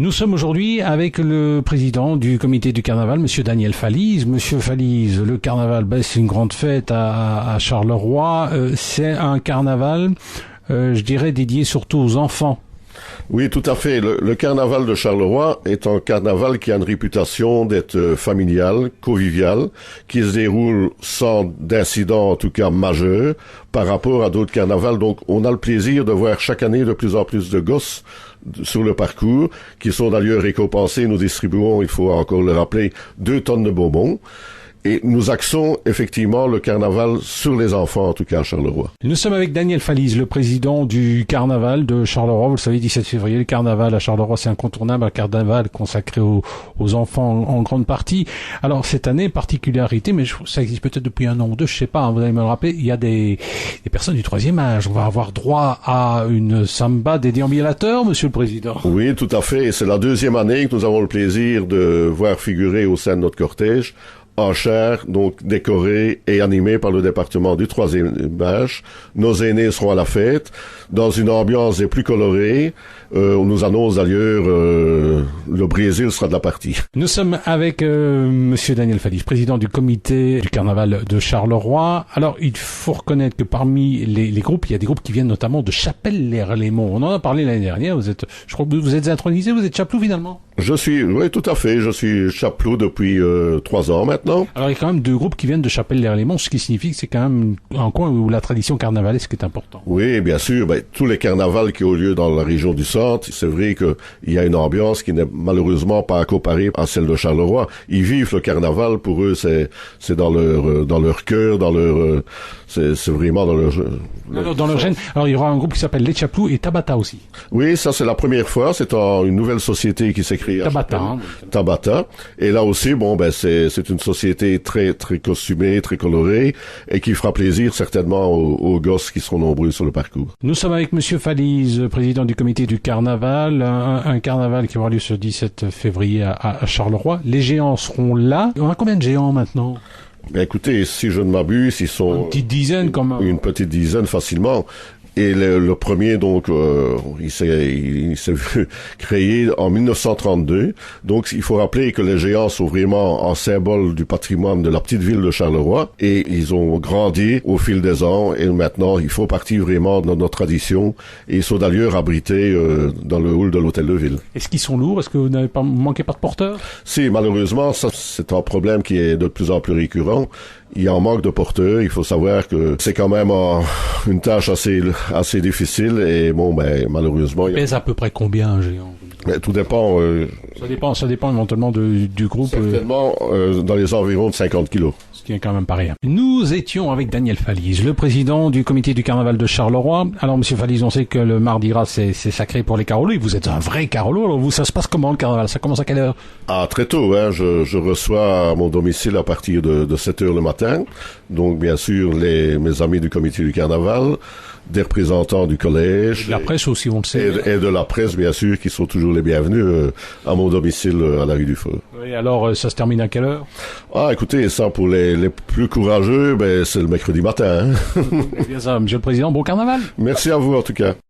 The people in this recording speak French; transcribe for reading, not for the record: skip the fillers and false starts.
Nous sommes aujourd'hui avec le président du comité du carnaval, monsieur Daniel Falise. Monsieur Falise, le carnaval, c'est une grande fête à Charleroi. C'est un carnaval, je dirais, dédié surtout aux enfants. Oui, tout à fait. Le carnaval de Charleroi est un carnaval qui a une réputation d'être familial, convivial, qui se déroule sans d'incidents, en tout cas majeurs, par rapport à d'autres carnavals. Donc, on a le plaisir de voir chaque année de plus en plus de gosses sur le parcours, qui sont d'ailleurs récompensés. Nous distribuons, il faut encore le rappeler, 2 tonnes de bonbons. Et nous axons effectivement le carnaval sur les enfants, en tout cas à Charleroi. Nous sommes avec Daniel Falise, le président du carnaval de Charleroi. Vous le savez, 17 février, le carnaval à Charleroi, c'est incontournable, un carnaval consacré aux enfants en grande partie. Alors cette année, particularité, mais ça existe peut-être depuis un an ou deux, je sais pas, vous allez me le rappeler, il y a des personnes du 3e âge. On va avoir droit à une samba des déambulateurs, monsieur le président. Oui, tout à fait. C'est la 2e année que nous avons le plaisir de voir figurer au sein de notre cortège en chair, donc décoré et animé par le département du 3e âge. Nos aînés seront à la fête, dans une ambiance des plus colorées. On nous annonce d'ailleurs le Brésil sera de la partie. Nous sommes avec monsieur Daniel Falise, président du comité du carnaval de Charleroi. Alors, il faut reconnaître que parmi les groupes, il y a des groupes qui viennent notamment de Chapelle-l'Erlémont. On en a parlé l'année dernière. Je crois que vous êtes intronisé, vous êtes chapelou finalement? Oui, tout à fait. Je suis chapelou depuis 3 ans maintenant. Alors, il y a quand même 2 groupes qui viennent de Chapelle-l'Erlémont, ce qui signifie que c'est quand même un coin où la tradition carnavalesque est importante. Oui, bien sûr. Tous les carnavals qui ont lieu dans la région du centre, c'est vrai qu'il y a une ambiance qui n'est malheureusement pas à comparer à celle de Charleroi. Ils vivent le carnaval, pour eux, c'est dans leur cœur, c'est vraiment dans leur gène. Alors, il y aura un groupe qui s'appelle Les Chapelous et Tabata aussi. Oui, ça c'est la première fois. C'est une nouvelle société qui s'est créée. Tabata. Tabata. Et là aussi, c'est une société très, très costumée, très colorée, et qui fera plaisir certainement aux gosses qui seront nombreux sur le parcours. Nous sommes avec monsieur Falise, président du comité du carnaval, un carnaval qui aura lieu ce 17 février à Charleroi. Les géants seront là. On a combien de géants maintenant? Écoutez, si je ne m'abuse, ils sont... Une petite dizaine quand même. Une petite dizaine facilement. Et le premier, donc, il s'est créé en 1932. Donc, il faut rappeler que les géants sont vraiment un symbole du patrimoine de la petite ville de Charleroi. Et ils ont grandi au fil des ans. Et maintenant, ils font partie vraiment de notre tradition. Et ils sont d'ailleurs abrités dans le hall de l'hôtel de ville. Est-ce qu'ils sont lourds? Est-ce que vous manquez pas de porteurs? Si, malheureusement, ça, c'est un problème qui est de plus en plus récurrent. Il y a un manque de porteurs. Il faut savoir que c'est quand même une tâche assez difficile et malheureusement... Il pèse à peu près combien un géant? Mais tout dépend... Ça dépend éventuellement du groupe. Certainement dans les environs de 50 kilos. Ce qui est quand même pas rien. Nous étions avec Daniel Falise, le président du comité du carnaval de Charleroi. Alors, monsieur Falise, on sait que le Mardi Gras, c'est sacré pour les carolos. Vous êtes un vrai carolo. Alors, vous, ça se passe comment, le carnaval? Ça commence à quelle heure? Très tôt, hein. Je reçois à mon domicile à partir de 7 heures le matin. Donc, bien sûr, mes amis du comité du carnaval, des représentants du collège. Et de la presse aussi, on le sait. Et de la presse, bien sûr, qui sont toujours les bienvenus à mon domicile à la rue du Feu. Et alors, ça se termine à quelle heure? Écoutez, ça, pour les plus courageux, c'est le mercredi matin. Hein. C'est bien ça, monsieur le président. Bon carnaval. Merci à vous, en tout cas.